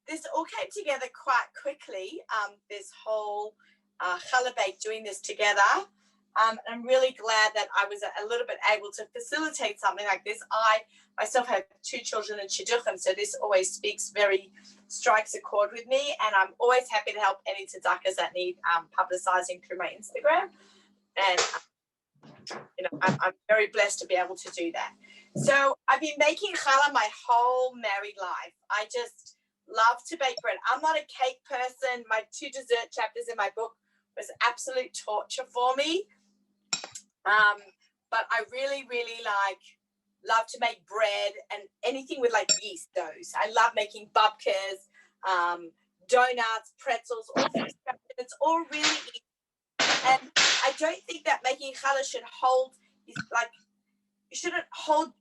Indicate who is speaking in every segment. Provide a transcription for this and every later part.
Speaker 1: this all came together quite quickly, this whole challah bake, doing this together. I'm really glad that I was a little bit able to facilitate something like this. I myself have 2 children in shidduchim, so this always strikes a chord with me, and I'm always happy to help any tzedakahs that need publicizing through my Instagram. And I'm very blessed to be able to do that. So I've been making challah my whole married life. I just love to bake bread. I'm not a cake person. My 2 dessert chapters in my book was absolute torture for me. But I really, really love to make bread and anything with like yeast doughs. I love making babkas, donuts, pretzels, all things. It's all really easy. And I don't think that making challah should you shouldn't hold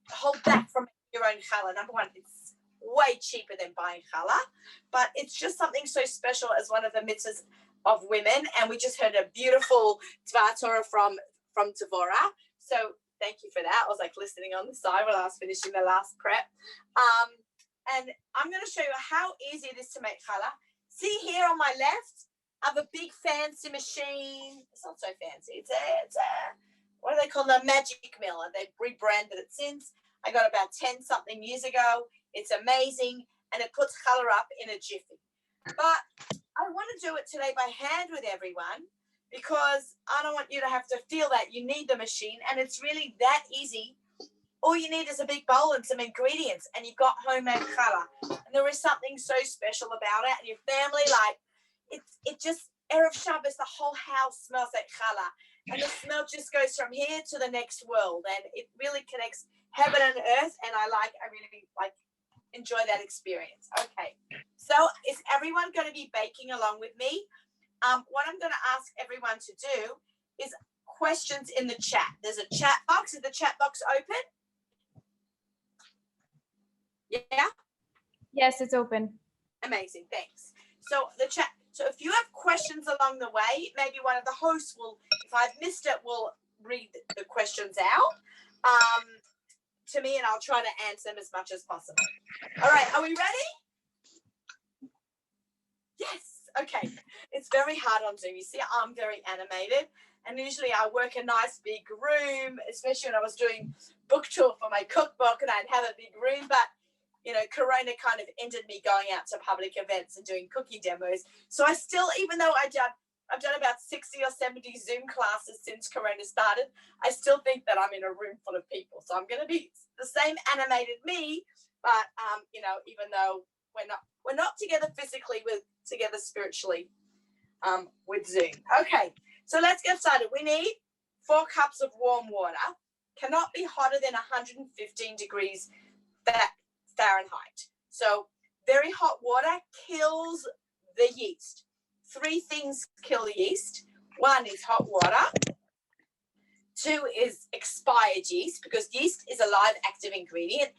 Speaker 1: back from making your own challah. Number one, it's way cheaper than buying challah, but it's just something so special as one of the mitzvahs of women. And we just heard a beautiful Dvar Torah from Devorah. So thank you for that. I was like listening on the side while I was finishing the last prep. And I'm going to show you how easy it is to make challah. See here on my left, I have a big fancy machine. It's not so fancy. It's a what do they call the magic mill? And they've rebranded it since. I got about 10 something years ago. It's amazing, and it puts challah up in a jiffy. But I want to do it today by hand with everyone, because I don't want you to have to feel that you need the machine, and it's really that easy. All you need is a big bowl and some ingredients, and you've got homemade challah. And there is something so special about it, and your family, it just, Erev Shabbos, the whole house smells like challah, and the smell just goes from here to the next world, and it really connects heaven and earth, and I really enjoy that experience. Okay, so is everyone going to be baking along with me? What I'm going to ask everyone to do is questions in the chat. There's a chat box. Is the chat box open? Yeah?
Speaker 2: Yes, it's open.
Speaker 1: Amazing, thanks. So if you have questions along the way, maybe one of the hosts will, if I've missed it, will read the questions out to me, and I'll try to answer them as much as possible. All right, are we ready? Yes, okay. It's very hard on Zoom. You see, I'm very animated, and usually I work a nice big room, especially when I was doing book tour for my cookbook, and I'd have a big room, but Corona kind of ended me going out to public events and doing cooking demos. So I still, even though I've done about 60 or 70 Zoom classes since Corona started, I still think that I'm in a room full of people. So I'm going to be the same animated me, but even though we're not together physically, we're together spiritually with Zoom. Okay, so let's get started. We need 4 cups of warm water. Cannot be hotter than 115 degrees Fahrenheit. So very hot water kills the yeast. 3 things kill yeast. 1 is hot water. 2 is expired yeast, because yeast is a live active ingredient,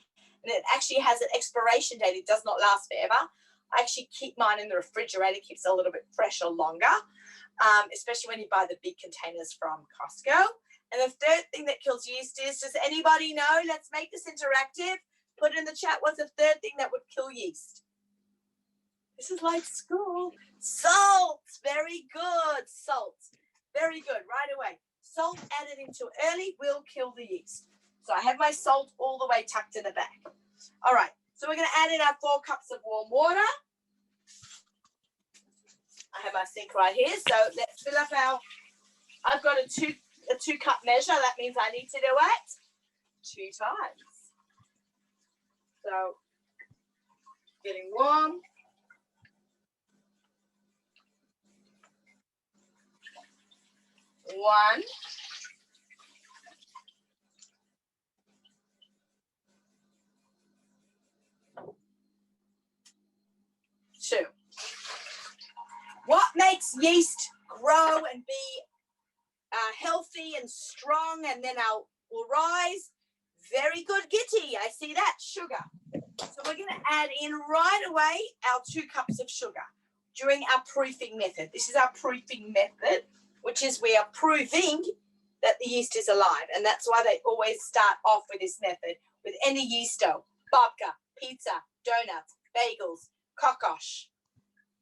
Speaker 1: and it actually has an expiration date. It does not last forever. I actually keep mine in the refrigerator. It keeps it a little bit fresher longer, especially when you buy the big containers from Costco. And the 3rd thing that kills yeast is, does anybody know? Let's make this interactive. Put it in the chat. What's the 3rd thing that would kill yeast? This is like school. Salt. Very good. Salt. Very good. Right away. Salt added in too early will kill the yeast. So I have my salt all the way tucked in the back. All right. So we're going to add in our 4 cups of warm water. I have my sink right here. So let's fill up I've got a 2 cup measure. That means I need to do it 2 times. So getting warm. One. 2. What makes yeast grow and be healthy and strong, and then will rise? Very good, Gitty. I see that. Sugar. So we're going to add in right away our 2 cups of sugar during our proofing method. This is our proofing method, which is we are proving that the yeast is alive. And that's why they always start off with this method with any yeast dough, babka, pizza, donuts, bagels, kokosh,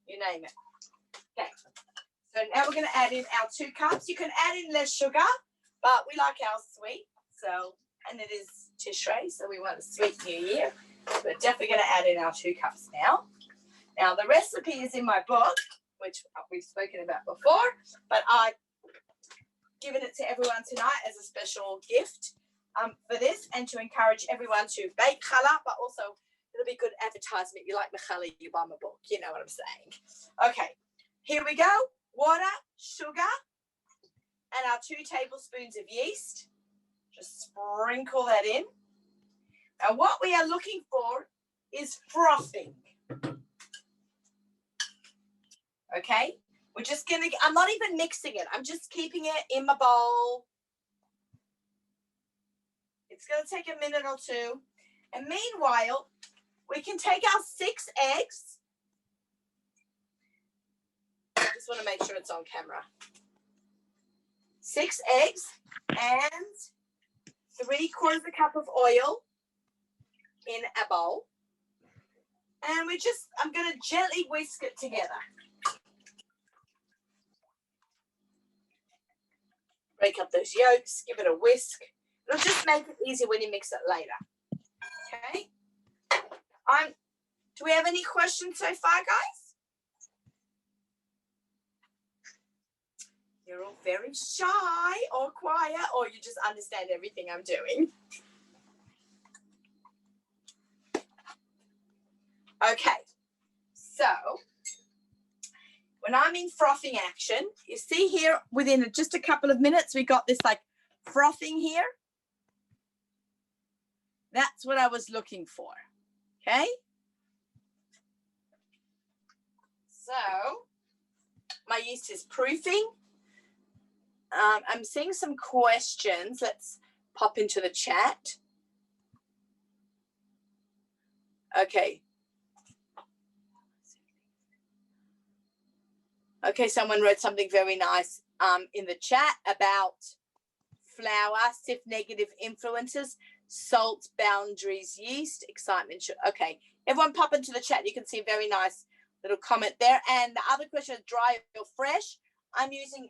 Speaker 1: you name it. Okay, so now we're going to add in our 2 cups. You can add in less sugar, but we like ours sweet. So, and it is Tishrei, so we want a sweet New Year. We're definitely going to add in our 2 cups now. Now, the recipe is in my book, which we've spoken about before, but I've given it to everyone tonight as a special gift for this, and to encourage everyone to bake challah, but also it'll be good advertisement. You like the challah, you buy my book. You know what I'm saying. Okay, here we go. Water, sugar, and our 2 tablespoons of yeast. Just sprinkle that in. Now, what we are looking for is frothing. Okay, we're just going to, I'm not even mixing it. I'm just keeping it in my bowl. It's going to take a minute or 2. And meanwhile, we can take our 6 eggs. I just want to make sure it's on camera. 6 eggs and 3/4 cup of oil in a bowl. And I'm going to gently whisk it together. Break up those yolks, give it a whisk. It'll just make it easier when you mix it later. Okay? Do we have any questions so far, guys? You're all very shy or quiet, or you just understand everything I'm doing. Okay, so when I'm in frothing action, you see here within just a couple of minutes, we got this like frothing here. That's what I was looking for, okay? So my yeast is proofing. I'm seeing some questions. Let's pop into the chat. Okay. Okay, someone wrote something very nice in the chat about flour, sift negative influences, salt, boundaries, yeast, excitement. Okay, everyone pop into the chat. You can see a very nice little comment there. And the other question is dry or fresh. I'm using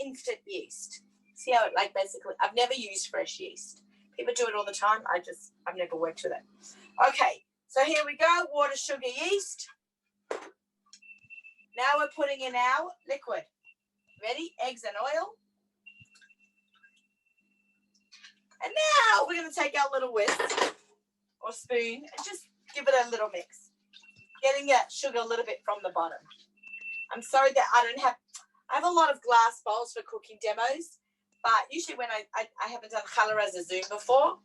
Speaker 1: instant yeast. See how it like basically, I've never used fresh yeast. People do it all the time. I've never worked with it. Okay, so here we go. Water, sugar, yeast. Now we're putting in our liquid. Ready? Eggs and oil. And now we're going to take our little whisk or spoon and just give it a little mix. Getting that sugar a little bit from the bottom. I'm sorry that I have a lot of glass bowls for cooking demos, but usually when I haven't done challah as a Zoom before,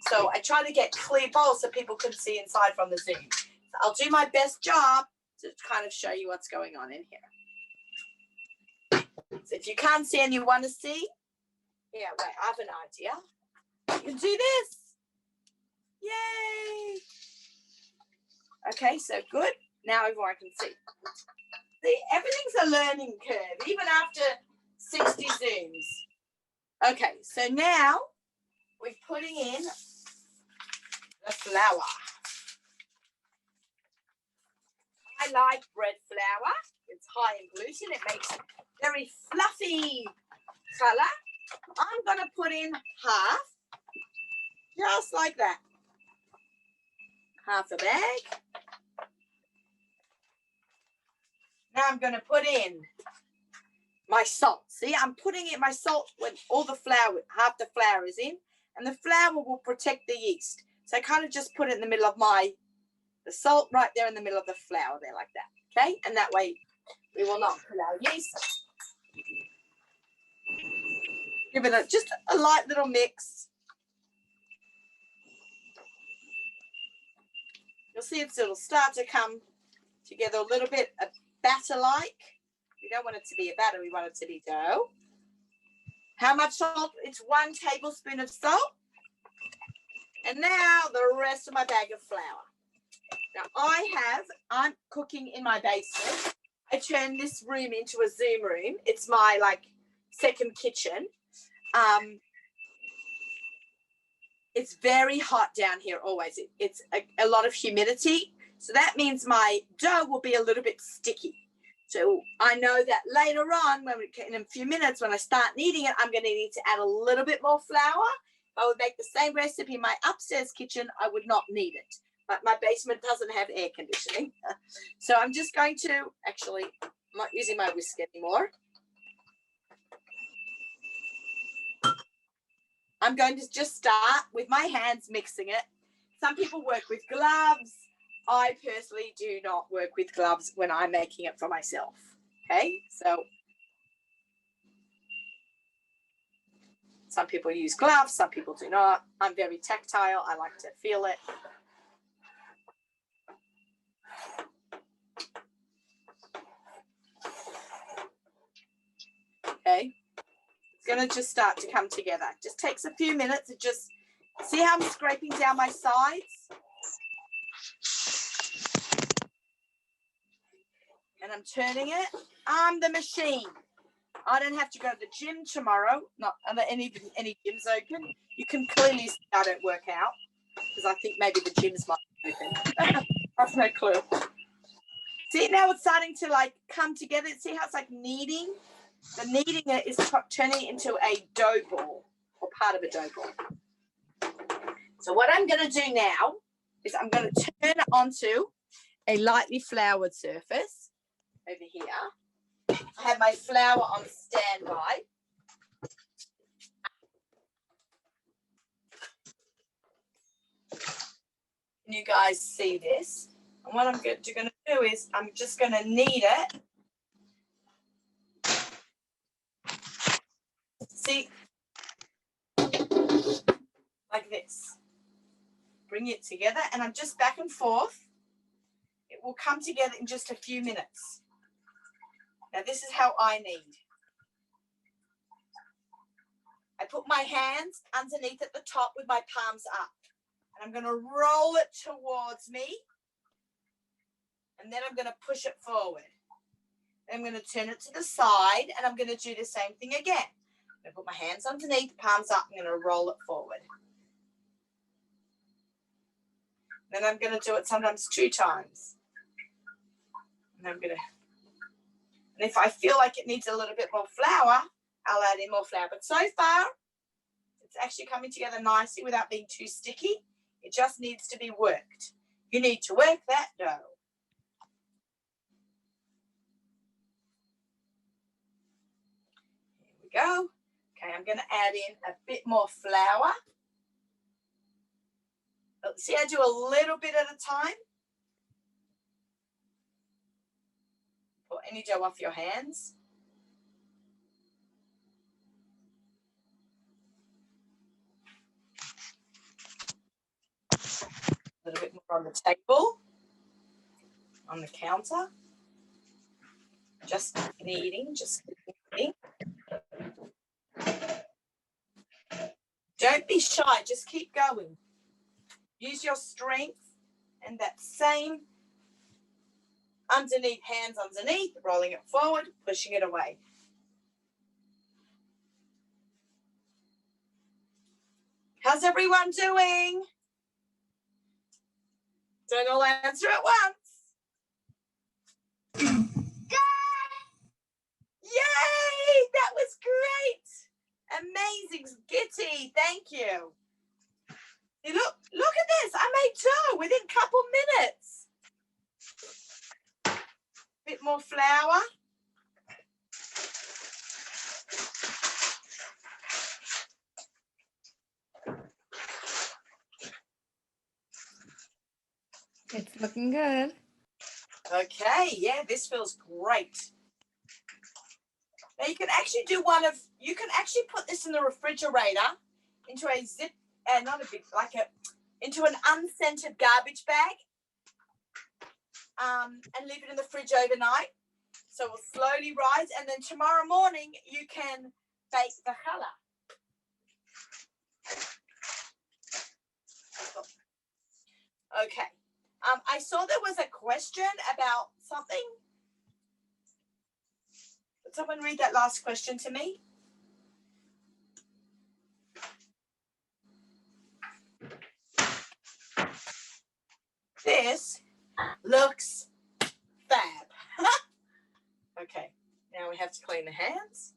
Speaker 1: so I try to get clear bowls so people can see inside from the Zoom. So I'll do my best job to kind of show you what's going on in here. So if you can't see and you want to see, yeah, wait, I have an idea. You can do this. Yay. Okay, so good. Now everyone can see. See, everything's a learning curve, even after 60 Zooms. Okay, so now we're putting in the flour. I like bread flour. It's high in gluten. It makes very fluffy challah. I'm going to put in half, just like that. Half a bag. Now I'm going to put in my salt. See, I'm putting in my salt when all the flour, half the flour is in, and the flour will protect the yeast. So I kind of just put it in the middle of the salt right there in the middle of the flour there like that. Okay, and that way we will not kill our yeast. Give it just a light little mix. You'll see it'll start to come together a little bit, a batter-like. We don't want it to be a batter, we want it to be dough. How much salt? It's 1 tablespoon of salt. And now the rest of my bag of flour. Now I'm cooking in my basement. I turned this room into a Zoom room. It's my second kitchen. It's very hot down here always. It's a lot of humidity. So that means my dough will be a little bit sticky. So I know that later on, in a few minutes, when I start kneading it, I'm going to need to add a little bit more flour. If I would make the same recipe in my upstairs kitchen, I would not need it. But my basement doesn't have air conditioning. So I'm just going to, actually, I'm not using my whisk anymore. I'm going to just start with my hands mixing it. Some people work with gloves. I personally do not work with gloves when I'm making it for myself. Okay, so some people use gloves, some people do not. I'm very tactile. I like to feel it. Okay, it's going to just start to come together. It just takes a few minutes. It just, see how I'm scraping down my sides? And I'm turning it. I'm the machine. I don't have to go to the gym tomorrow. Not any gyms open. You can clearly see I don't work out because I think maybe the gyms might be open. I've no clue. See, now it's starting to like come together. See how it's like kneading? The kneading it is turning it into a dough ball or part of a dough ball. So what I'm going to do now is I'm going to turn it onto a lightly floured surface over here. I have my flour on standby. Can you guys see this? And what I'm going to do is I'm just going to knead it. See? Like this. Bring it together and I'm just back and forth. It will come together in just a few minutes. Now this is how I knead. I put my hands underneath at the top with my palms up. And I'm going to roll it towards me. And then I'm going to push it forward. Then I'm going to turn it to the side and I'm going to do the same thing again. I'm going to put my hands underneath, palms up. I'm going to roll it forward. Then I'm going to do it sometimes 2 times. And I'm going to, and if I feel like it needs a little bit more flour, I'll add in more flour. But so far, it's actually coming together nicely without being too sticky. It just needs to be worked. You need to work that dough. Here we go. Okay, I'm going to add in a bit more flour. See, I do a little bit at a time. Pull any dough off your hands. A little bit more on the table, on the counter. Just kneading, just kneading. Don't be shy, just keep going. Use your strength and that same underneath, hands underneath, rolling it forward, pushing it away. How's everyone doing? Don't all answer at once. Yay! That was great. Amazing, Gitty. Thank you. Hey, look at this. I made dough within a couple minutes. Bit more flour.
Speaker 2: It's looking good.
Speaker 1: Okay, yeah, this feels great. Now you can actually do you can actually put this in the refrigerator into a into an unscented garbage bag and leave it in the fridge overnight. So it will slowly rise and then tomorrow morning you can bake the challah. Okay. I saw there was a question about something. Would someone read that last question to me? This Looks fab. Okay, now we have to clean the hands.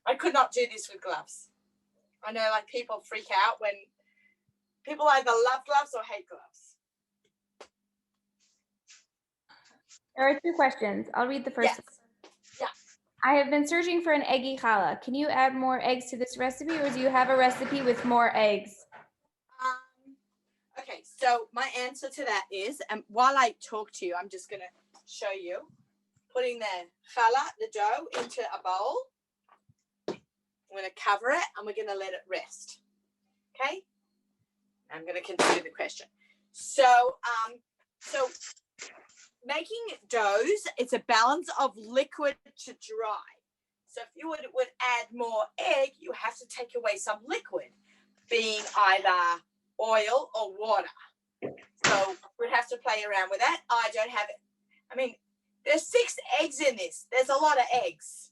Speaker 1: I could not do this with gloves. I know like people freak out when people either love gloves or hate gloves.
Speaker 2: There are 2 questions. I'll read the first.
Speaker 1: Yes. Yeah.
Speaker 2: I have been searching for an eggy challah. Can you add more eggs to this recipe, or do you have a recipe with more eggs?
Speaker 1: Okay, so my answer to that is, and while I talk to you, I'm just going to show you, putting the challah, the dough, into a bowl. I'm going to cover it, and we're going to let it rest. Okay? I'm going to consider the question. So making doughs, it's a balance of liquid to dry. So if you would add more egg, you have to take away some liquid, being either oil or water. So we'd have to play around with that. I don't have it. I mean, there's 6 eggs in this. There's a lot of eggs.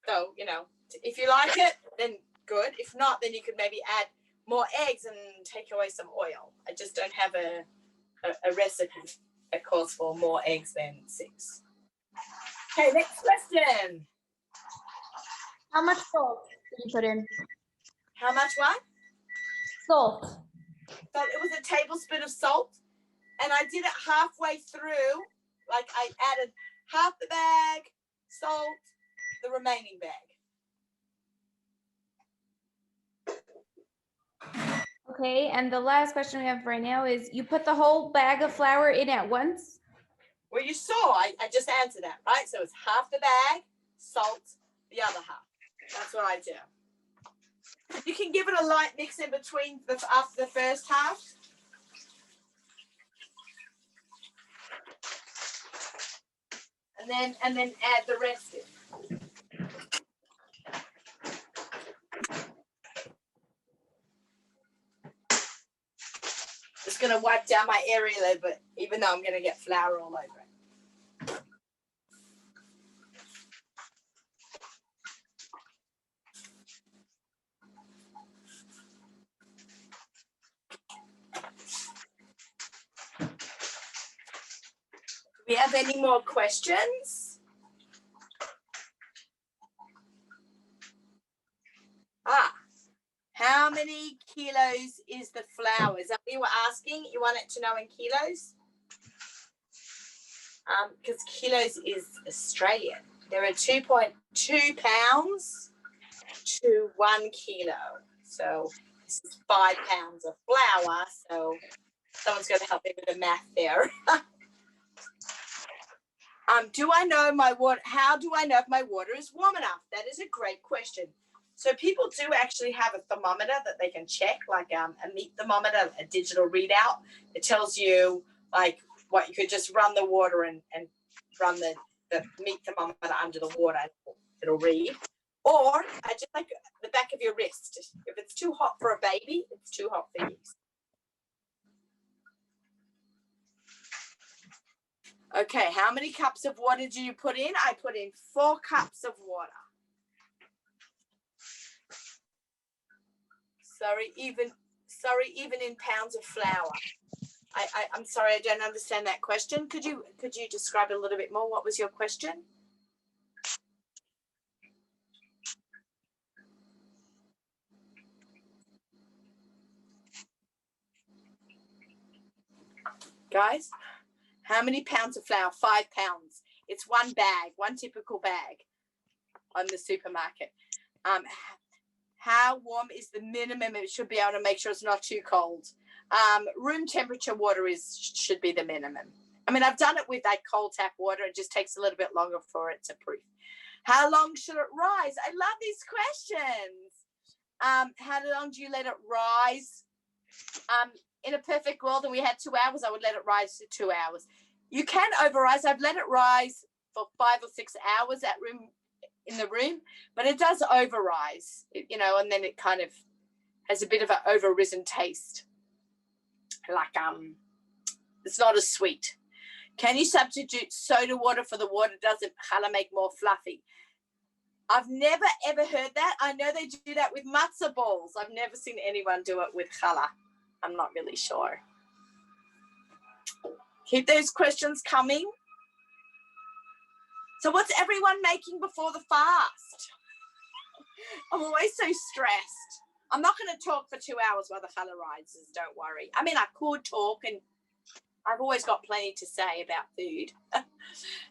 Speaker 1: So, you know, if you like it, then good. If not, then you could maybe add more eggs and take away some oil. I just don't have a recipe that calls for more eggs than 6. Okay, next question.
Speaker 2: How much salt did you put in?
Speaker 1: How much what?
Speaker 2: Salt.
Speaker 1: So it was a tablespoon of salt, and I did it halfway through. Like I added half the bag, salt, the remaining bag.
Speaker 2: Okay, and the last question we have right now is, you put the whole bag of flour in at once?
Speaker 1: Well, you saw, I just answered that, right? So it's half the bag, salt, the other half. That's what I do. You can give it a light mix in between after the first half. And then add the rest in. Just going to wipe down my area a little bit, even though I'm going to get flour all over it. Do we have any more questions? How many kilos is the flour? Is that what you were asking? You wanted to know in kilos? Because kilos is Australian. There are 2.2 pounds to 1 kilo. So this is 5 pounds of flour. So someone's going to help me with the math there. Do I know my water? How do I know if my water is warm enough? That is a great question. So people do actually have a thermometer that they can check, like a meat thermometer, a digital readout. It tells you like what you could just run the water and run the meat thermometer under the water. It'll read. Or just like the back of your wrist. If it's too hot for a baby, it's too hot for you. Okay, how many cups of water do you put in? I put in 4 cups of water. Sorry, even in pounds of flour. I'm sorry, I don't understand that question. Could you describe it a little bit more? What was your question? Guys, how many pounds of flour? 5 pounds. It's 1 bag, 1 typical bag on the supermarket. How warm is the minimum? It should be able to make sure it's not too cold. Room temperature water should be the minimum. I mean, I've done it with like cold tap water. It just takes a little bit longer for it to proof. How long should it rise? I love these questions. How long do you let it rise? In a perfect world, and we had 2 hours, I would let it rise to 2 hours. You can over-rise. I've let it rise for 5 or 6 hours in the room, but it does over-rise, and then it kind of has a bit of an over-risen taste. Like, it's not as sweet. Can you substitute soda water for the water? Doesn't challah make more fluffy? I've never, ever heard that. I know they do that with matzah balls. I've never seen anyone do it with challah. I'm not really sure. Keep those questions coming. So what's everyone making before the fast? I'm always so stressed. I'm not going to talk for 2 hours while the challah rises, don't worry. I mean, I could talk, and I've always got plenty to say about food.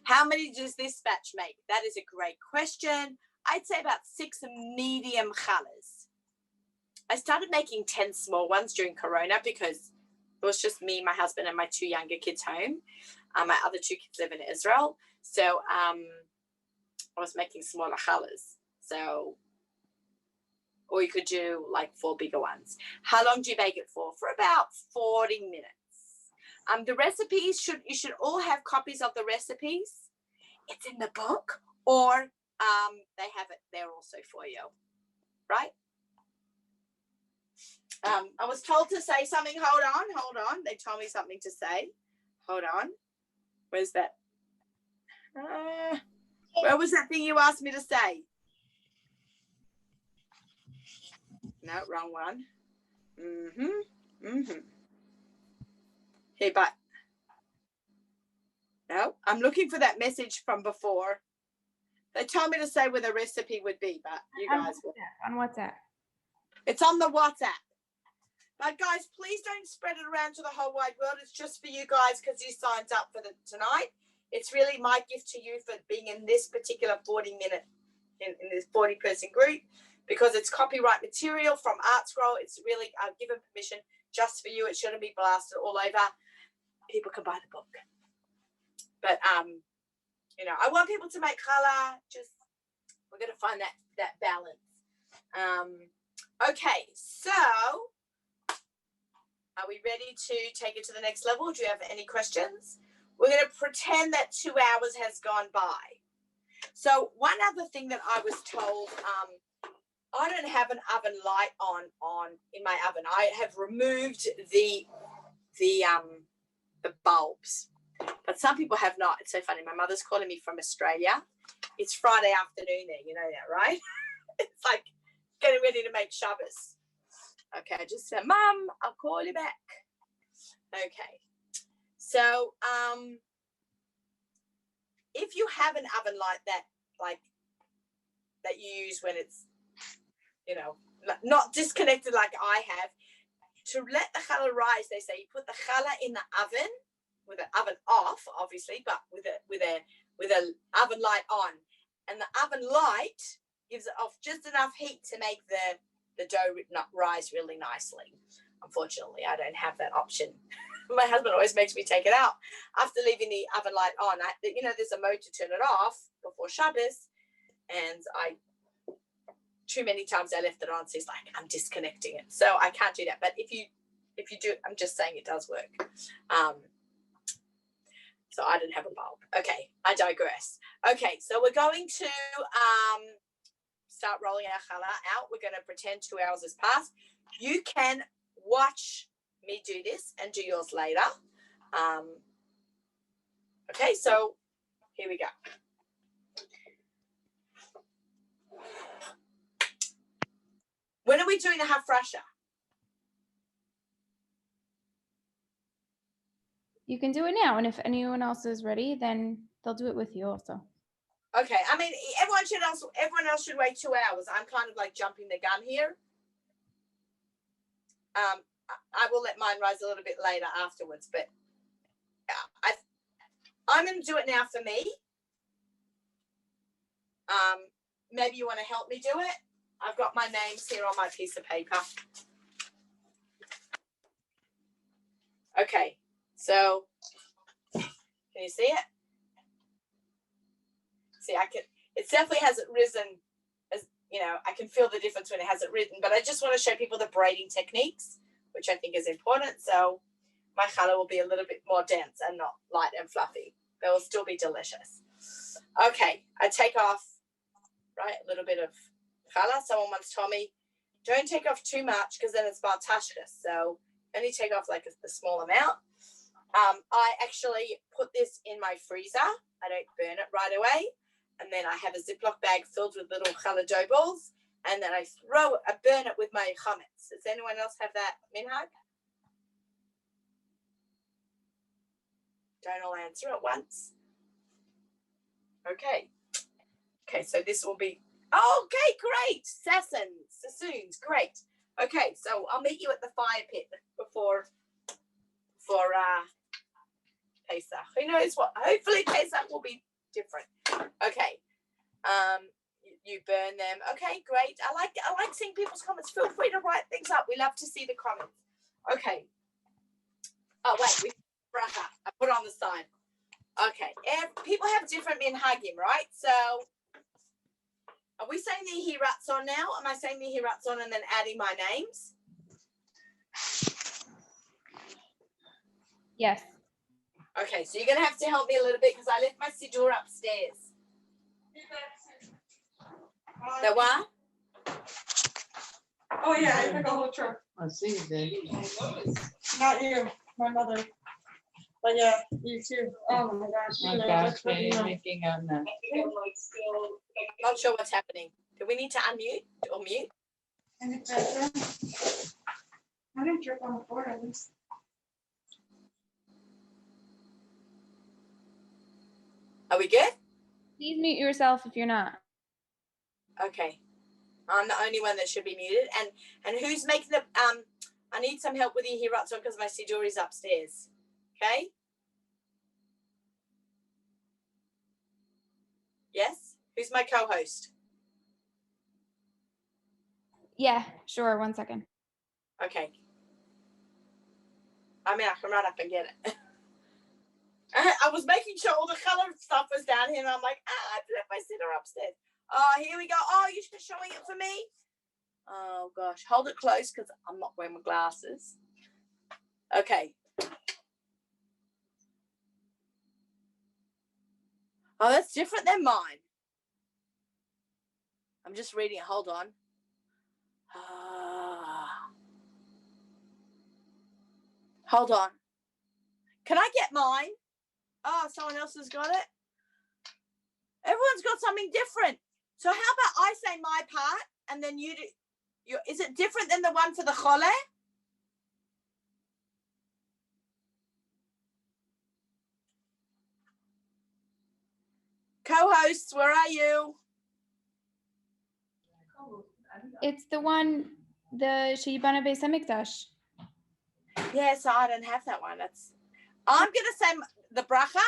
Speaker 1: How many does this batch make? That is a great question. I'd say about 6 medium challahs. I started making 10 small ones during Corona because it was just me, my husband, and my 2 younger kids home. My other 2 kids live in Israel. So I was making smaller challahs. So, or you could do like 4 bigger ones. How long do you bake it for? For about 40 minutes. The recipes, you should all have copies of the recipes. It's in the book, or they have it there also for you, right? I was told to say something. Hold on. They told me something to say. Hold on. Where's that? Where was that thing you asked me to say? No, wrong one. Hey, but no, I'm looking for that message from before. They told me to say where the recipe would be, but you guys will.
Speaker 2: On WhatsApp.
Speaker 1: It's on the WhatsApp. But guys, please don't spread it around to the whole wide world. It's just for you guys because you signed up for tonight. It's really my gift to you for being in this particular 40-minute, in this 40-person group, because it's copyright material from ArtScroll. It's really, I've given permission just for you. It shouldn't be blasted all over. People can buy the book. But, you know, I want people to make challah. Just, we're going to find that balance. Okay, so are we ready to take it to the next level? Do you have any questions? We're going to pretend that 2 hours has gone by. So one other thing that I was told, I don't have an oven light on in my oven. I have removed the bulbs, but some people have not. It's so funny. My mother's calling me from Australia. It's Friday afternoon there. You know that, right? It's like getting ready to make Shabbos. Okay, I just said, Mum, I'll call you back. Okay. So if you have an oven light that you use when it's, you know, not disconnected like I have, to let the challah rise, they say you put the challah in the oven with the oven off, obviously, but with a oven light on, and the oven light gives it off just enough heat to make the dough not rise really nicely. Unfortunately, I don't have that option. My husband always makes me take it out after leaving the oven light on. You know, there's a mode to turn it off before Shabbos, and too many times I left it on, so he's like, I'm disconnecting it. So I can't do that. But if you do, I'm just saying it does work. So I didn't have a bulb. Okay, I digress. Okay, so we're going to start rolling our challah out. We're going to pretend 2 hours has passed. You can watch me do this and do yours later. Okay, so here we go. When are we doing the hafrasha?
Speaker 2: You can do it now, and if anyone else is ready, then they'll do it with you also.
Speaker 1: Okay, I mean, everyone else should wait 2 hours. I'm kind of like jumping the gun here. I will let mine rise a little bit later afterwards, but I'm going to do it now for me. Maybe you want to help me do it. I've got my names here on my piece of paper. Okay, so can you see it? See, it definitely hasn't risen, as you know, I can feel the difference when it hasn't risen, but I just want to show people the braiding techniques, which I think is important. So my challah will be a little bit more dense and not light and fluffy. They will still be delicious. Okay, I take off, right, a little bit of challah. Someone once told me, don't take off too much because then it's batashkas. So only take off like a small amount. I actually put this in my freezer. I don't burn it right away. And then I have a Ziploc bag filled with little challah dough balls. And then I burn it with my chametz. Does anyone else have that minhag? Don't all answer at once. Okay. Okay, so this will be, okay, great. Sassoons, great. Okay, so I'll meet you at the fire pit before Pesach. Who knows what? Hopefully Pesach will be different. Okay. You burn them. Okay, great. I like seeing people's comments. Feel free to write things up. We love to see the comments. Okay. Oh wait, bracha. I put it on the side. Okay. People have different minhagim, right? So are we saying the hiratzon now? Am I saying the hiratzon and then adding my names?
Speaker 2: Yes.
Speaker 1: Okay, so you're going to have to help me a little bit because I left my siddur upstairs. The what?
Speaker 3: Oh yeah, I took a whole trip.
Speaker 4: I see you did.
Speaker 3: Not you, my mother. But yeah, you too. Oh my gosh.
Speaker 4: Oh gosh, they're making on that.
Speaker 1: Not sure what's happening. Do we need to unmute or mute?
Speaker 3: I didn't trip on the floor at least.
Speaker 1: Are we good?
Speaker 2: Please mute yourself if you're not.
Speaker 1: Okay. I'm the only one that should be muted. And who's making the I need some help with the hiratzon because my siddur is upstairs. Okay? Yes? Who's my co-host?
Speaker 2: Yeah, sure. 1 second.
Speaker 1: Okay. I mean, I can run up and get it. I was making sure all the color stuff was down here, and I'm like, I've left my siddur upstairs. Oh, here we go. Oh, you're just showing it for me? Oh, gosh. Hold it close because I'm not wearing my glasses. Okay. Oh, that's different than mine. I'm just reading it. Hold on. Hold on. Can I get mine? Oh, someone else has got it. Everyone's got something different. So how about I say my part and then you do? Is it different than the one for the choleh? Co-hosts, where are you?
Speaker 2: It's the one, the Sheyibana Beis Hamikdash.
Speaker 1: Yeah, so I don't have that one. I'm going to say the bracha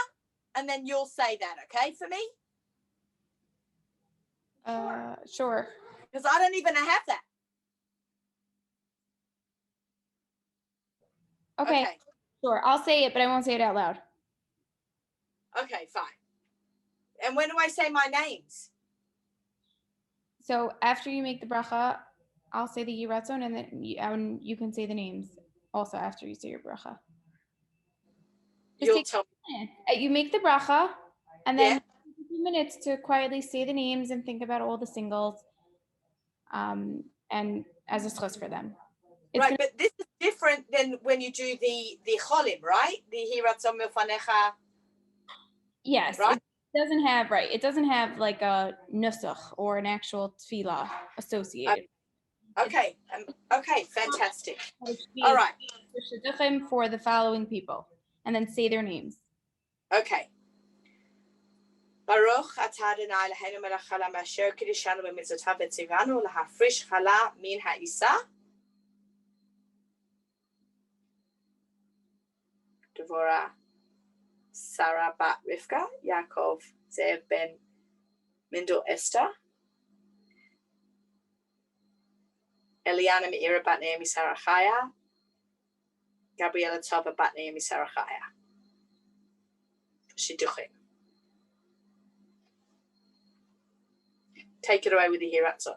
Speaker 1: and then you'll say that, okay, for me?
Speaker 2: Sure.
Speaker 1: Because I don't even have that.
Speaker 2: Okay. Sure. I'll say it, but I won't say it out loud.
Speaker 1: Okay, fine. And when do I say my names?
Speaker 2: So after you make the bracha, I'll say the yiratzon, and then you can say the names also after you say your bracha.
Speaker 1: You'll tell
Speaker 2: me. You make the bracha, and then a few minutes to quietly say the names and think about all the singles, and as a zechus for them.
Speaker 1: Right, but this is different than when you do the cholim, right? The hiratzon milfanecha.
Speaker 2: Yes,
Speaker 1: right?
Speaker 2: It doesn't have like a nusach or an actual tefillah associated.
Speaker 1: Okay, fantastic. All right.
Speaker 2: For the following people, and then say their names.
Speaker 1: Okay. Baruch atah Adonai Eloheinu melech haolam asher kiddushanu b'mitzvotav v'tzivanu lahafrish challah min ha'isa. Devorah Sarah bat Rivka, Yaakov Zev ben Mindel Esther, Eliana Meira bat Naomi Sarachaya, Gabriela Tova bat Naomi Sarachaya. Shidduchim. Take it away with the hiratzon.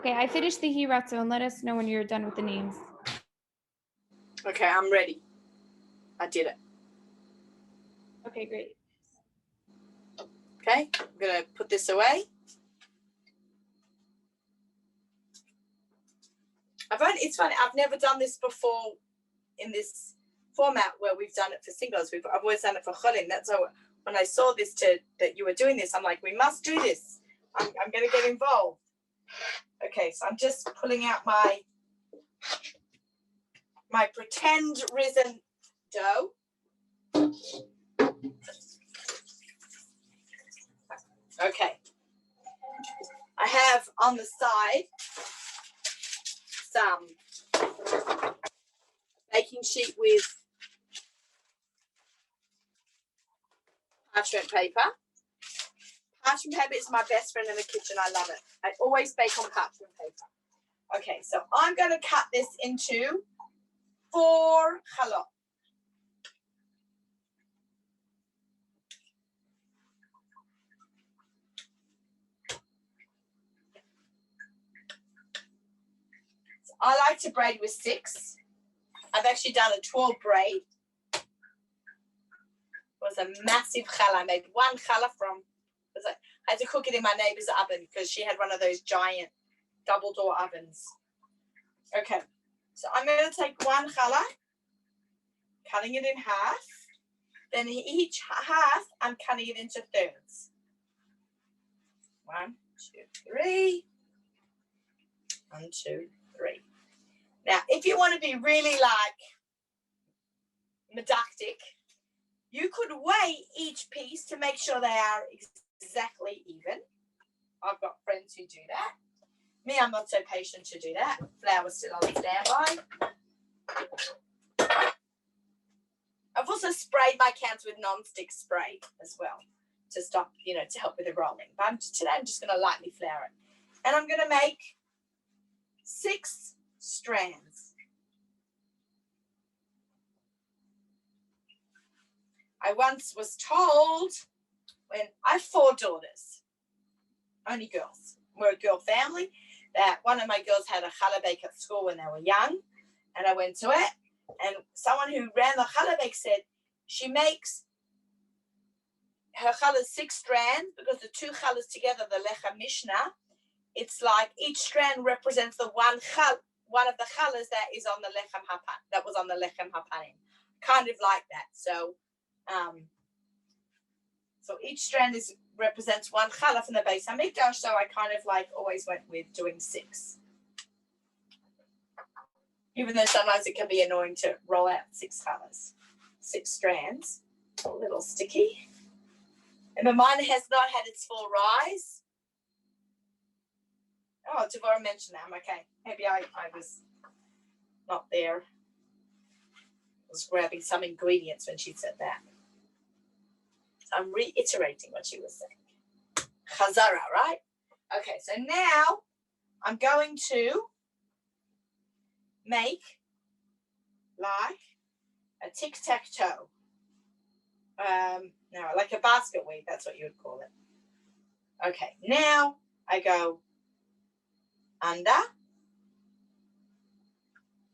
Speaker 2: Okay, I finished the hiratzo and let us know when you're done with the names.
Speaker 1: Okay, I'm ready. I did it.
Speaker 2: Okay, great.
Speaker 1: Okay, I'm going to put this away. It's funny, I've never done this before in this format where we've done it for singles. I've always done it for cholim. That's how, when I saw this that you were doing this, I'm like, we must do this. I'm going to get involved. Okay, so I'm just pulling out my pretend risen dough. Okay. I have on the side some baking sheet with parchment paper. Parchment paper is my best friend in the kitchen. I love it. I always bake on parchment paper. Okay, so I'm going to cut this into 4 challah. So I like to braid with 6. I've actually done a 12 braid. It was a massive challah. I made 1 challah I had to cook it in my neighbor's oven because she had one of those giant double door ovens. Okay, so I'm going to take 1 challah, cutting it in half. Then each half, I'm cutting it into thirds. 1, 2, 3. 1, 2, 3. Now, if you want to be really like medactic, you could weigh each piece to make sure they are exactly even. I've got friends who do that. Me, I'm not so patient to do that. Flour's still on standby. I've also sprayed my cans with non-stick spray as well to stop, to help with the rolling. But today I'm just going to lightly flour it. And I'm going to make 6 strands. I once was told when I have 4 daughters, only girls. We're a girl family, that one of my girls had a challah bake at school when they were young, and I went to it, and someone who ran the challah bake said she makes her challah 6 strands because the 2 challahs together, the lechem mishnah, it's like each strand represents the one of the challahs that is on the lechem hapan, that was on the lechem hapanim. Kind of like that. So each strand represents 1 challah from the Beis Hamikdash, so I kind of like always went with doing 6. Even though sometimes it can be annoying to roll out 6 challahs, 6 strands, a little sticky. And mine has not had its full rise. Oh, Devorah mentioned that. Okay, maybe I was not there. I was grabbing some ingredients when she said that. I'm reiterating what she was saying. Chazara, right? Okay, so now I'm going to make like a tic-tac-toe. No, like a basket weave, that's what you would call it. Okay, now I go under.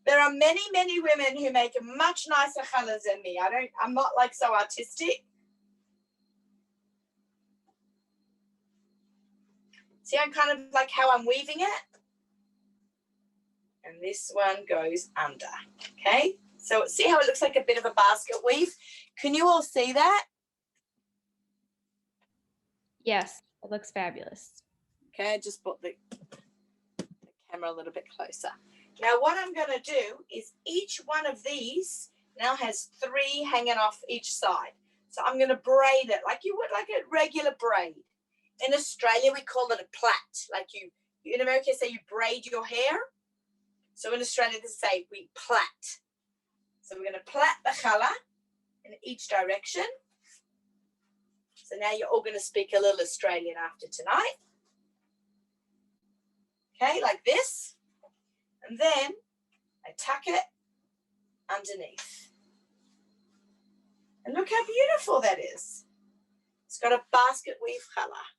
Speaker 1: There are many, many women who make much nicer challahs than me. I'm not like so artistic. See, I'm kind of like how I'm weaving it. And this one goes under, okay? So see how it looks like a bit of a basket weave? Can you all see that?
Speaker 2: Yes, it looks fabulous.
Speaker 1: Okay, I just put the camera a little bit closer. Now what I'm going to do is each one of these now has 3 hanging off each side. So I'm going to braid it like you would like a regular braid. In Australia, we call it a plait. Like you in America say you braid your hair. So in Australia, they say we plait. So we're going to plait the challah in each direction. So now you're all going to speak a little Australian after tonight. Okay, like this. And then I tuck it underneath. And look how beautiful that is. It's got a basket weave challah.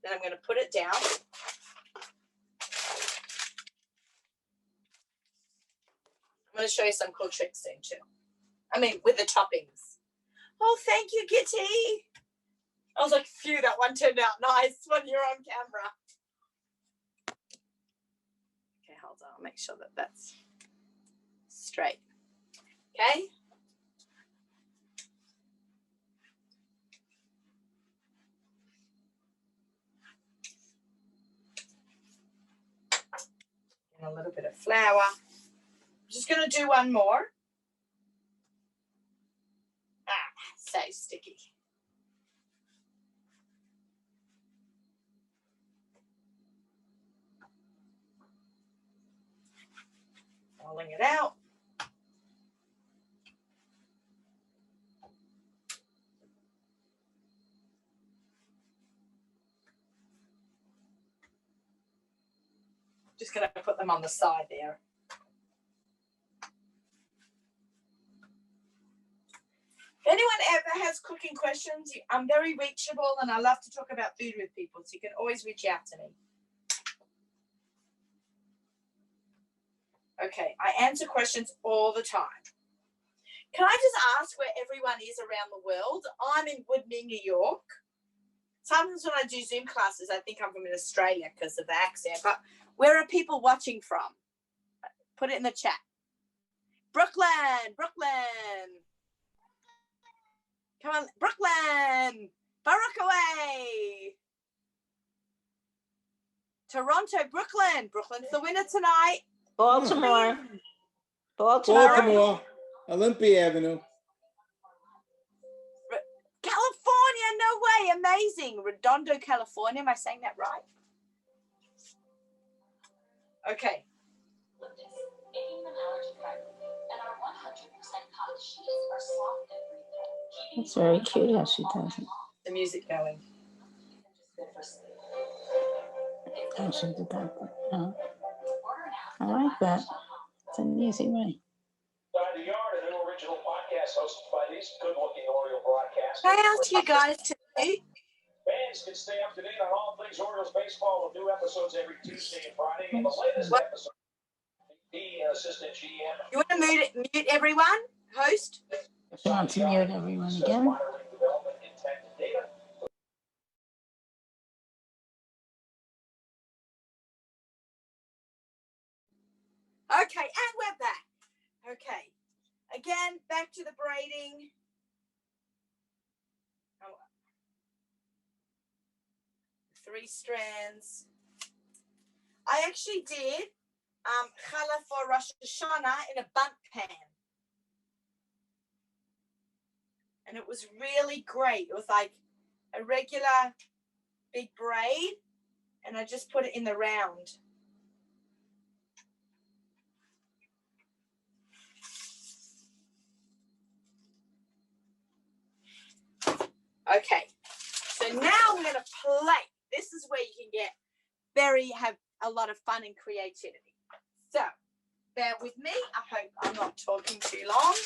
Speaker 1: Then I'm going to put it down. I'm going to show you some cool tricks soon too. I mean, with the toppings. Oh, thank you, Kitty. I was like, phew, that one turned out nice when you're on camera. Okay, hold on. I'll make sure that that's straight. Okay. And a little bit of flour. I'm just going to do one more. So sticky. Rolling it out. Just going to put them on the side there. If anyone ever has cooking questions, I'm very reachable and I love to talk about food with people, so you can always reach out to me. Okay, I answer questions all the time. Can I just ask where everyone is around the world? I'm in Woodmere, New York. Sometimes when I do Zoom classes, I think I'm from Australia because of the accent, but where are people watching from? Put it in the chat. Brooklyn, Brooklyn. Come on, Brooklyn. Baruch away. Toronto, Brooklyn. Brooklyn's the winner tonight.
Speaker 5: Baltimore.
Speaker 6: Baltimore, Olympia Avenue.
Speaker 1: California, no way, amazing. Redondo, California, am I saying that right? Okay.
Speaker 5: It's very cute how she does it.
Speaker 1: The music going.
Speaker 5: Oh, she did that. Oh. I like that. It's an easy way.
Speaker 7: The Yard, a new original podcast hosted by these good-looking Oriole broadcasters.
Speaker 1: Can I ask you guys to eat?
Speaker 7: Fans can stay up to date on all things Orioles baseball with new episodes every Tuesday and Friday. And the latest episode, the assistant GM.
Speaker 1: You want to mute everyone? Host?
Speaker 5: If you want to mute everyone again.
Speaker 1: Okay, and we're back. Okay. Again, back to the braiding. Oh. 3 strands. I actually did challah for Rosh Hashanah in a bundt pan. And it was really great. It was like a regular big braid, and I just put it in the round. Okay, so now we're going to play. This is where you can have a lot of fun and creativity. So, bear with me. I hope I'm not talking too long.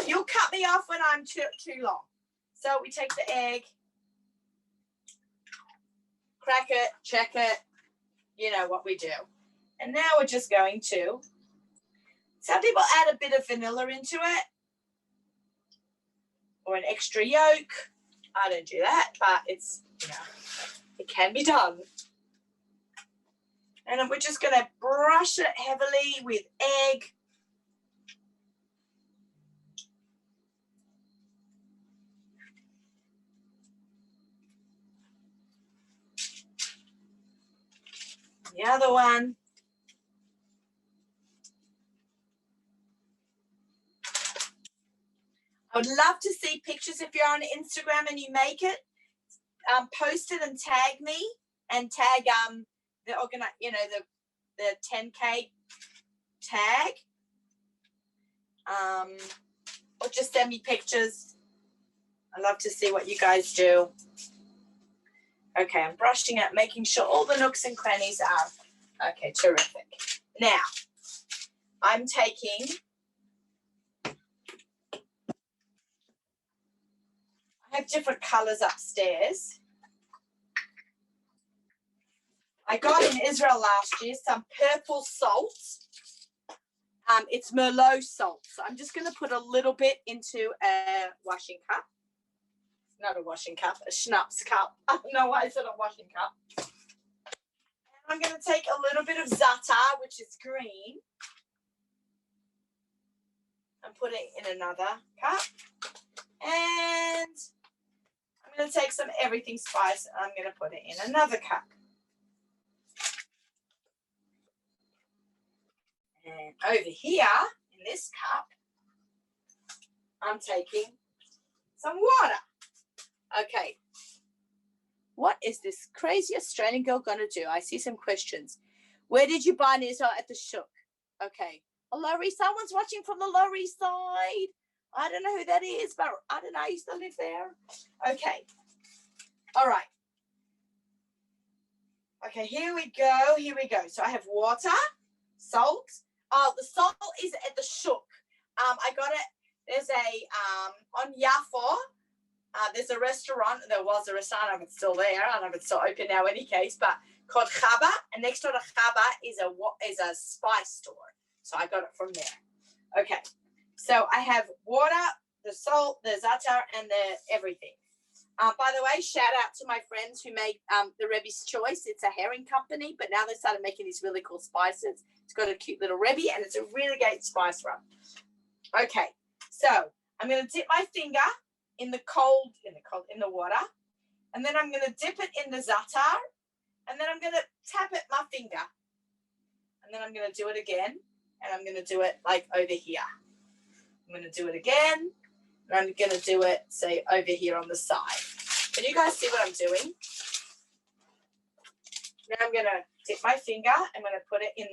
Speaker 1: You'll cut me off when I'm too long. So we take the egg, crack it, check it. You know what we do. And now we're just going to, some people add a bit of vanilla into it or an extra yolk. I don't do that, but it's, it can be done. And then we're just going to brush it heavily with egg. The other one. I would love to see pictures if you're on Instagram and you make it. Post it and tag me and tag the 10K tag. Or just send me pictures. I love to see what you guys do. Okay, I'm brushing it, making sure all the nooks and crannies are okay. Terrific. Now, I'm taking. I have different colors upstairs. I got in Israel last year some purple salt. It's Merlot salt. So I'm just going to put a little bit into a washing cup. Not a washing cup, a schnapps cup. I don't know why I said a washing cup. And I'm going to take a little bit of za'atar, which is green, and put it in another cup. And I'm going to take some everything spice and I'm going to put it in another cup. And over here in this cup, I'm taking some water. Okay. What is this crazy Australian girl going to do? I see some questions. Where did you buy Nizar? At the Shook. Okay. A Lower East. Someone's watching from the Lower East Side. I don't know who that is, but I don't know. I used to live there. Okay. All right. Okay, here we go. Here we go. So I have water, salt. Oh, the salt is at the Shook. I got it. There's a on Yafo. There's a restaurant. There was a restaurant. I don't know if it's still there. I don't know if it's still open now. In any case, but called Chaba, and next door to Chaba is a spice store. So I got it from there. Okay. So I have water, the salt, the za'atar, and the everything. By the way, shout out to my friends who make the Rebbe's Choice. It's a herring company, but now they started making these really cool spices. It's got a cute little Rebbe, and it's a really great spice rub. Okay, so I'm going to dip my finger in the water, and then I'm going to dip it in the za'atar, and then I'm going to tap it my finger, and then I'm going to do it again, and I'm going to do it like over here. I'm going to do it again. And I'm going to do it, say, over here on the side. Can you guys see what I'm doing? Now I'm going to dip my finger. I'm going to put it in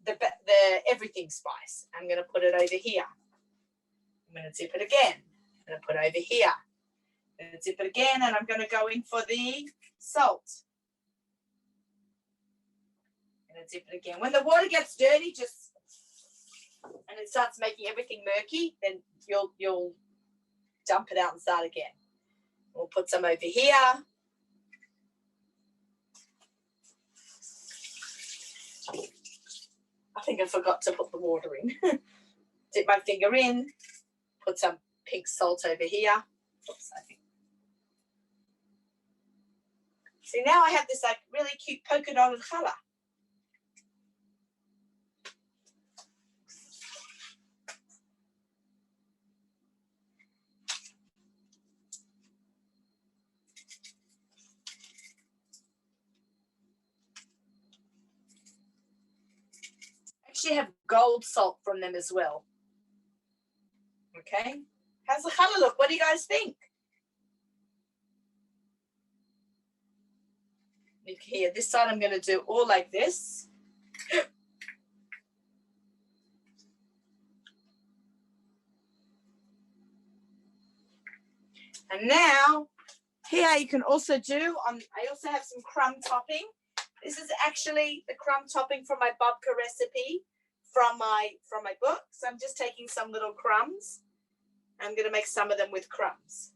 Speaker 1: the everything spice. I'm going to put it over here. I'm going to dip it again. I'm going to put it over here. I'm going to dip it again, and I'm going to go in for the salt. I'm going to dip it again. When the water gets dirty, and it starts making everything murky, then you'll dump it out and start again. We'll put some over here. I think I forgot to put the water in. Dip my finger in, put some pink salt over here. Oops, I think. See, now I have this like really cute polka dotted challah. Actually have gold salt from them as well. Okay, how's the challah look? What do you guys think? Here, this side I'm going to do all like this. And now here you can also do I also have some crumb topping. This is actually the crumb topping from my babka recipe from my book. So I'm just taking some little crumbs. I'm going to make some of them with crumbs.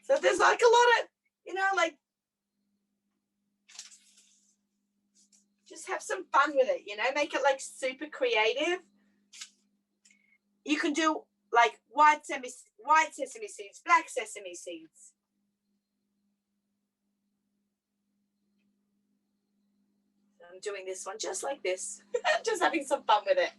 Speaker 1: So there's like a lot of, like, just have some fun with it, make it like super creative. You can do like white sesame seeds, black sesame seeds. So I'm doing this one just like this, just having some fun with it.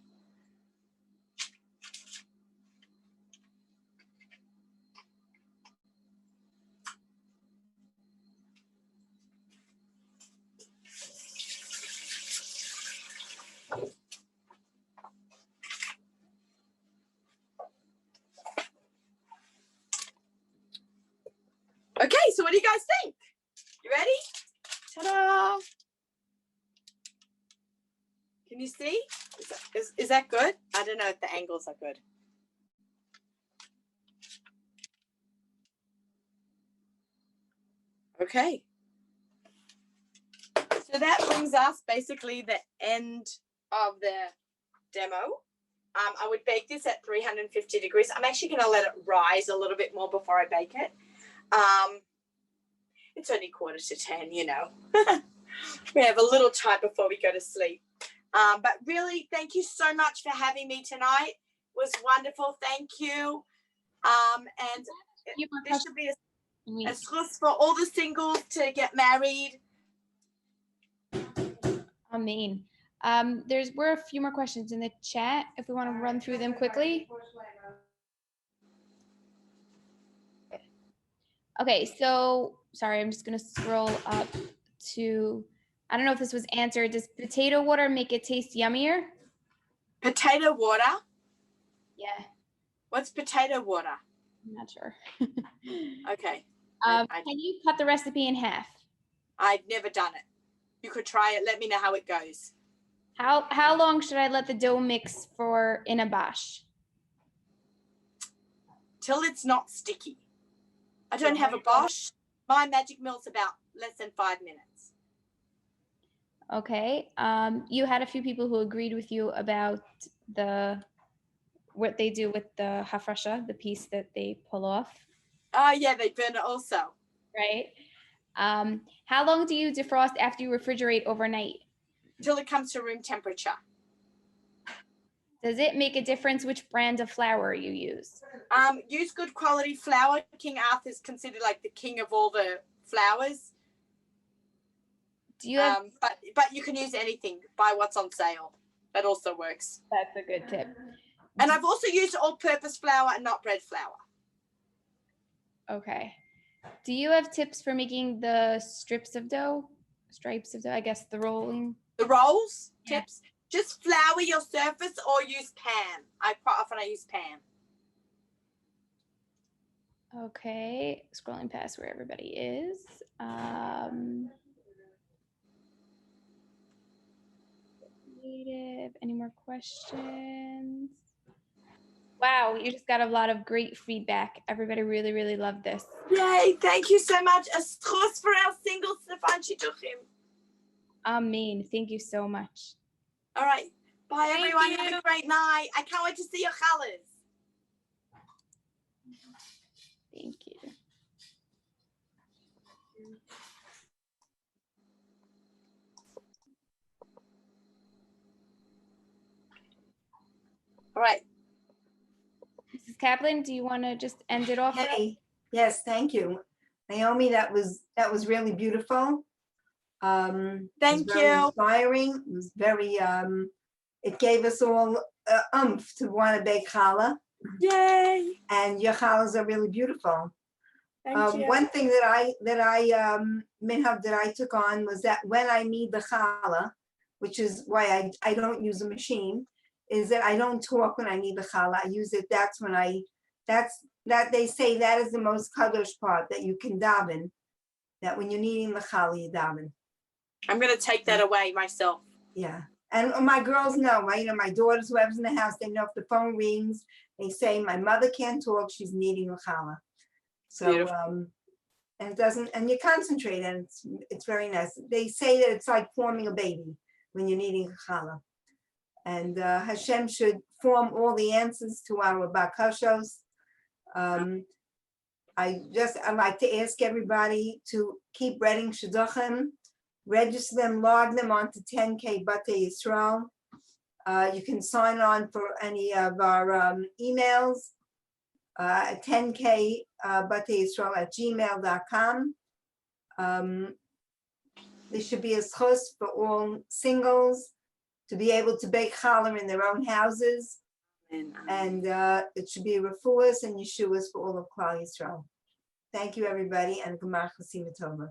Speaker 1: Okay, so what do you guys think? You ready? Ta-da! Can you see? Is that good? I don't know if the angles are good. Okay. So that brings us basically the end of the demo. I would bake this at 350 degrees. I'm actually going to let it rise a little bit more before I bake it. It's only 9:45, We have a little time before we go to sleep. But really, thank you so much for having me tonight. It was wonderful. Thank you. And there should be a zechus for all the singles to get married.
Speaker 2: Amen. We're a few more questions in the chat if we want to run through them quickly. Okay, so sorry, I'm just gonna scroll up to, I don't know if this was answered. Does potato water make it taste yummier?
Speaker 1: Potato water?
Speaker 2: Yeah.
Speaker 1: What's potato water?
Speaker 2: I'm not sure.
Speaker 1: Okay.
Speaker 2: Can you cut the recipe in half?
Speaker 1: I've never done it. You could try it. Let me know how it goes.
Speaker 2: How long should I let the dough mix for in a bash?
Speaker 1: Till it's not sticky. I don't have a Bosch. My magic mill's about less than 5 minutes.
Speaker 2: Okay. You had a few people who agreed with you about what they do with the hafrasha, the piece that they pull off.
Speaker 1: Oh yeah, they burn it also.
Speaker 2: Right. How long do you defrost after you refrigerate overnight?
Speaker 1: Till it comes to room temperature.
Speaker 2: Does it make a difference which brand of flour you use?
Speaker 1: Use good quality flour. King Arthur is considered like the king of all the flours.
Speaker 2: Do you have,
Speaker 1: but you can use anything. Buy what's on sale. That also works.
Speaker 2: that's a good tip.
Speaker 1: And I've also used all-purpose flour and not bread flour.
Speaker 2: Okay. Do you have tips for making the stripes of dough, I guess the rolling?
Speaker 1: The rolls,
Speaker 2: Yeah.
Speaker 1: tips. Just flour your surface or use pan. Quite often I use pan.
Speaker 2: Okay, scrolling past where everybody is. Any more questions? Wow, you just got a lot of great feedback. Everybody really, really loved this.
Speaker 1: Yay, thank you so much. A zechus for our singles, Stefan Shidduchim.
Speaker 2: Amen. Thank you so much.
Speaker 1: All right. Bye,
Speaker 2: Thank
Speaker 1: everyone.
Speaker 2: you.
Speaker 1: Have a great night. I can't wait to see your colors.
Speaker 2: Thank you.
Speaker 1: All right.
Speaker 2: Mrs. Kaplan, do you want to just end it off?
Speaker 8: Hey, yes, thank you. Naomi, that was really beautiful.
Speaker 1: Thank
Speaker 8: it was very
Speaker 1: you.
Speaker 8: inspiring. It was very, it gave us all oomph to want to bake challah.
Speaker 1: Yay.
Speaker 8: And your challahs are really beautiful.
Speaker 1: Thank you.
Speaker 8: One thing that I took on was that when I knead the challah, which is why I don't use a machine, is that I don't talk when I knead the challah. I use it. That's when that they say that is the most kadosh part, that you can daven. That when you're kneading the challah, you daven.
Speaker 1: I'm gonna take that away myself.
Speaker 8: Yeah, and my girls know. My daughters, whoever's in the house, they know if the phone rings, they say my mother can't talk. She's kneading the challah. So
Speaker 1: Beautiful.
Speaker 8: and it doesn't, and you concentrate, and it's very nice. They say that it's like forming a baby when you're kneading a challah. And Hashem should form all the answers to our bakashos. I'd like to ask everybody to keep reading shidduchim, register them, log them onto 10K Batay Yisrael. You can sign on for any of our emails at 10K Batay Yisrael at gmail.com. There should be a zechus for all singles to be able to bake challah in their own houses. And it should be refuahs and yeshuas for all of Klal Yisroel. Thank you, everybody, and Gemar Chasima Tova.